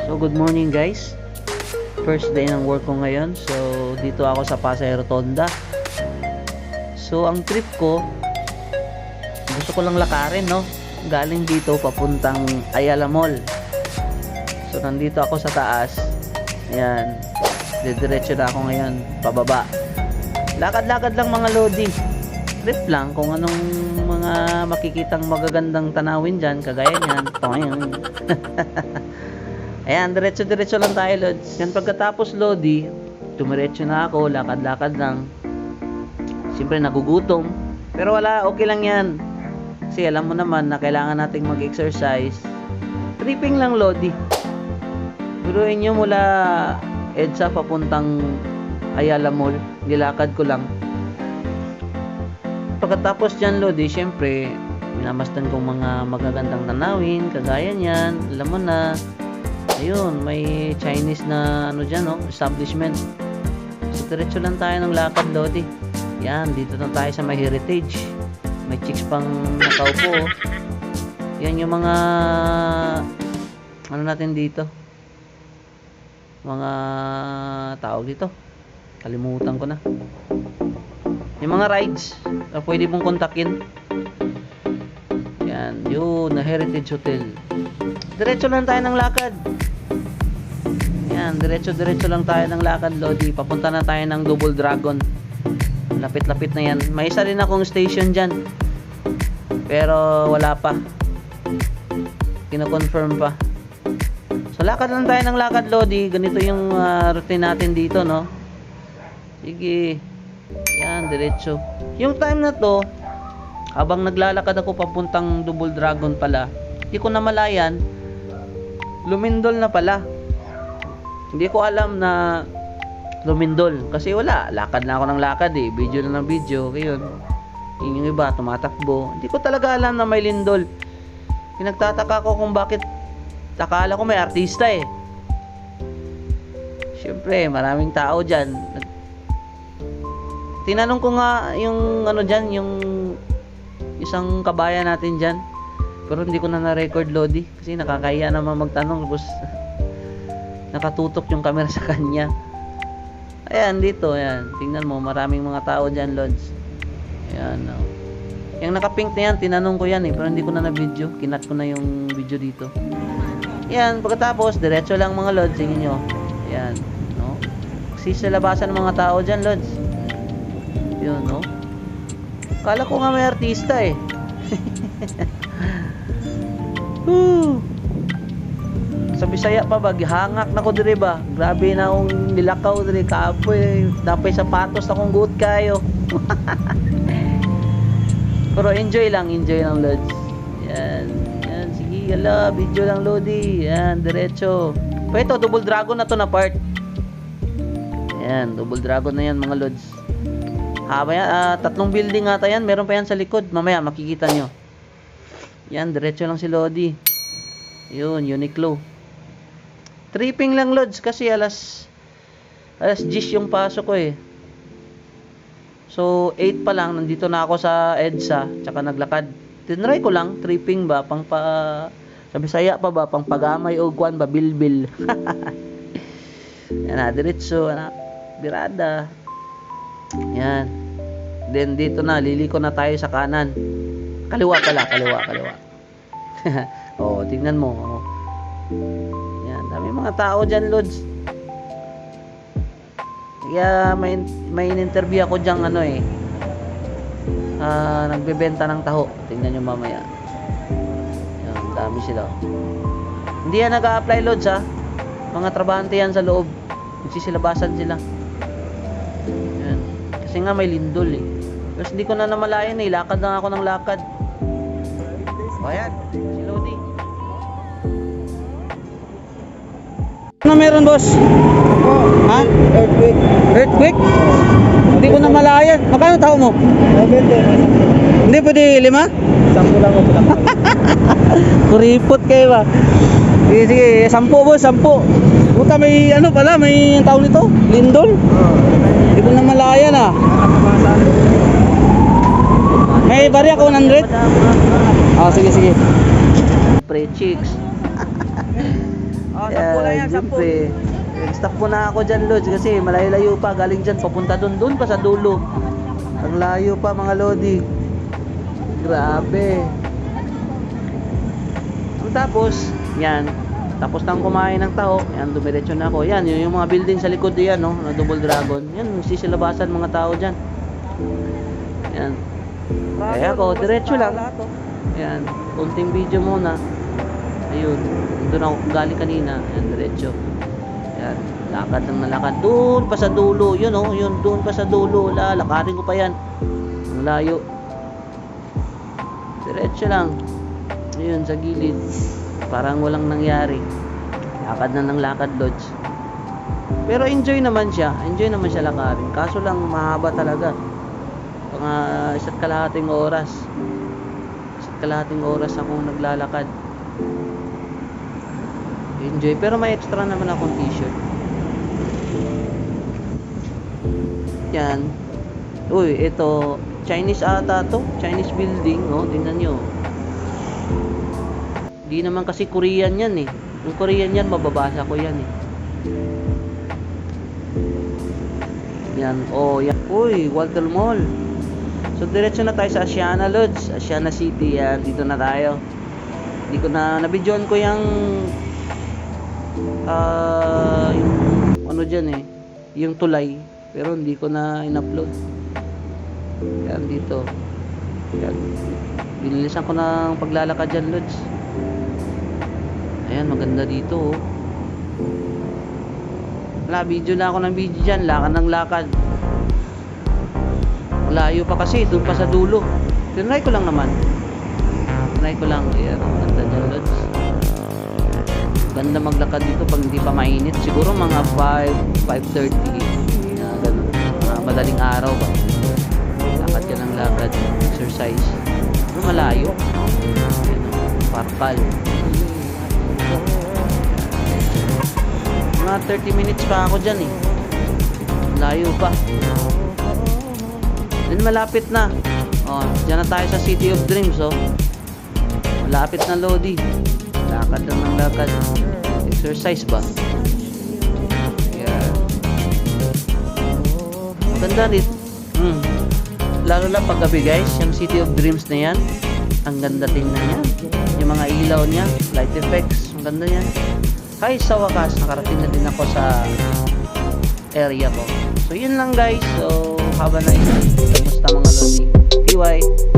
So good morning guys. First day ng work ko ngayon. So dito ako sa Pasay Rotonda. So ang trip ko, gusto ko lang lakarin, no? Galing dito papuntang Ayala Mall. So nandito ako sa taas. Ayan. Didiretso na ako ngayon pababa. Lakad-lakad lang mga lodi. Trip lang kung anong mga makikitang magagandang tanawin dyan, kagaya nyan. Ayan, diretso-diretso lang tayo, lods. Yan, pagkatapos lodi, tumiretso na ako, lakad-lakad lang. Siyempre nagugutom, pero wala, okay lang yan. Kasi alam mo naman na kailangan nating mag-exercise. Tripping lang lodi. Biruin nyo mula EDSA papuntang Ayala Mall, nilakad ko lang. Pagkatapos dyan lodi, syempre minamastan kong mga magagandang tanawin, kagaya nyan, alam mo na. Ayun, may Chinese na ano dyan, no? Establishment. So diretso lang tayo ng lakad lodi. Yan, dito na tayo sa may heritage. May chicks pang nakaupo. Yan yung mga ano natin dito, mga tawag dito, kalimutan ko na. Yung mga rides na pwede mong kontakin. Yan, yun, na Heritage Hotel. Diretso lang tayo ng lakad. Yan, diretso lang tayo ng lakad lodi. Papunta na tayo ng Double Dragon. Lapit-lapit na yan. May isa rin akong station dyan, pero wala pa, kino-confirm pa. So lakad lang tayo ng lakad lodi. Ganito yung routine natin dito, no? Sige. Yan, diretso. Yung time na to, habang naglalakad ako papuntang Double Dragon pala, hindi ko namalayan, lumindol na pala. Hindi ko alam na lumindol. Kasi wala, lakad na ako ng lakad eh. Video na ng video. Ngayon, yung iba, tumatakbo. Hindi ko talaga alam na may lindol. Pinagtataka ko kung bakit. Akala ko may artista eh. Siyempre, maraming tao dyan. Tinanong ko nga yung ano dyan, yung isang kabayan natin dyan. Pero hindi ko na na-record lodi. Kasi nakakahiya naman magtanong. Tapos nakatutok yung camera sa kanya. Ayan, dito, ayan. Tingnan mo, maraming mga tao dyan, lods. Ayan, oh. Yung naka-pink na yan, tinanong ko yan eh. Pero hindi ko na na-video. Kinat ko na yung video dito. Ayan, pagkatapos, diretso lang mga lods. Tingin nyo. Ayan, no? Kasi sa labasan ng mga tao dyan, lods. Yun, no? Kala ko nga may artista eh. Sa Bisaya pa ba, gihangak na ko dire ba? Grabe na akong nilakaw dire kapoy. Napay sapatos na kong good kayo. Pero enjoy lang lods. Yan. Yan, sige, ala, video lang lodi. Yan, diretso. Pa ito, Double Dragon na to na part. Yan, Double Dragon na yan mga lods. Haba yan, tatlong building ata yan. Meron pa yan sa likod. Mamaya makikita nyo. Yan, diretso lang si lodi. Yun, Uniqlo. Tripping lang lods kasi alas 10 yung pasok ko eh. So 8 pa lang nandito na ako sa EDSA, tsaka naglakad. Tinry ko lang, tripping ba, pang sa Bisaya pa ba, pang pagamay o kwan ba, bilbil. Yan na, diretso na, birada. Yan. Then dito na, liliko na tayo sa kanan. Kaliwa pala, kaliwa. Oh, tingnan mo. Oh. Dami mga tao dyan, lods. Kaya may in-interview ako dyan ano eh, nagbebenta ng taho. Tingnan nyo mamaya. Yan, dami sila. Hindi yan nag-a-apply lods ha. Mga trabahante yan sa loob. Nagsisilabasan sila. Yan. Kasi nga may lindol eh. Tapos hindi ko na namalayan eh. Lakad lang ako ng lakad. O yan, si Lodi. Ano meron boss? Ha? Earthquake. Earthquake? Hindi ko na malayan. Magkano tao mo? Hindi pwede 5? 10 lang ako. Kuripot kayo ba? Sige, 10 boss, 10. Puta, may ano pala, may tao nito? Lindol? Hindi ko na malayan ah. May bari ako 100? Sige. Pre chicks. Yan. yan, siyempre. Stop muna ako dyan, Lods, kasi malayo-layo pa. Galing dyan, papunta doon pa sa dulo. Ang layo pa, mga Lodi. Grabe. Tapos, yan. Tapos nang kumain ng tao, yan, dumiretso na ako. Yan, yung mga building sa likod diyan, no, na Double Dragon. Yan, sisilabasan mga tao dyan. Yan. Kaya ako, diretso lang. Yan, kunting video muna. Ayun, doon ako galing kanina. Yan, diretso. Yan, lakad ng nalakad. Doon pa sa dulo, yun oh, yun, doon pa sa dulo. Lakarin ko pa yan. Ang layo. Diretso lang. Ayun, sa gilid. Parang walang nangyari. Lakad na ng lakad, Lods. Pero enjoy naman siya. Enjoy naman siya lakarin. Kaso lang, mahaba talaga. Mga 1.5 oras. 1.5 oras akong naglalakad. Enjoy. Pero may extra naman akong t-shirt. Yan. Uy, ito. Chinese ata to. Chinese building. Oh, tingnan nyo. Di naman kasi Korean yan eh. Yung Korean yan, mababasa ko yan eh. Yan. Oh, yan. Uy, Walter Mall. So, diretso na tayo sa Asiana, Lods. Asiana City. Yan. Dito na tayo. Hindi ko na, nabidyoan ko yung ano dyan eh, yung tulay, pero hindi ko na in-upload. Yan dito. Yan. Binilisan ko ng paglalakad dyan, Lods. Ayan, maganda dito oh. Wala, video na ako ng video dyan. Lakad ng lakad. Layo pa kasi, doon pa sa dulo. Tinry ko lang naman. Tinry ko lang. Ayan, maganda dyan, Lods. Ganda maglakad dito pag hindi pa mainit. Siguro mga 5:30. Ganun. Madaling araw ba. Lakad ka ng lakad. Exercise. Pero malayo. Ayan, parpal. Mga 30 minutes pa ako dyan eh. Layo pa. Then malapit na. Oh, dyan na tayo sa City of Dreams oh. Malapit na, Lodi. Lakad lang ng lakad. Exercise ba? Yeah. Maganda rin. Lalo lang paggabi guys, yung City of Dreams na yan. Ang ganda tingnan yan. Yung mga ilaw niya, light effects, ang ganda yan. Kahit sa wakas, nakarating na din ako sa area ko. So yun lang guys. So, haba na yun. Kamusta mga Lodi? TY.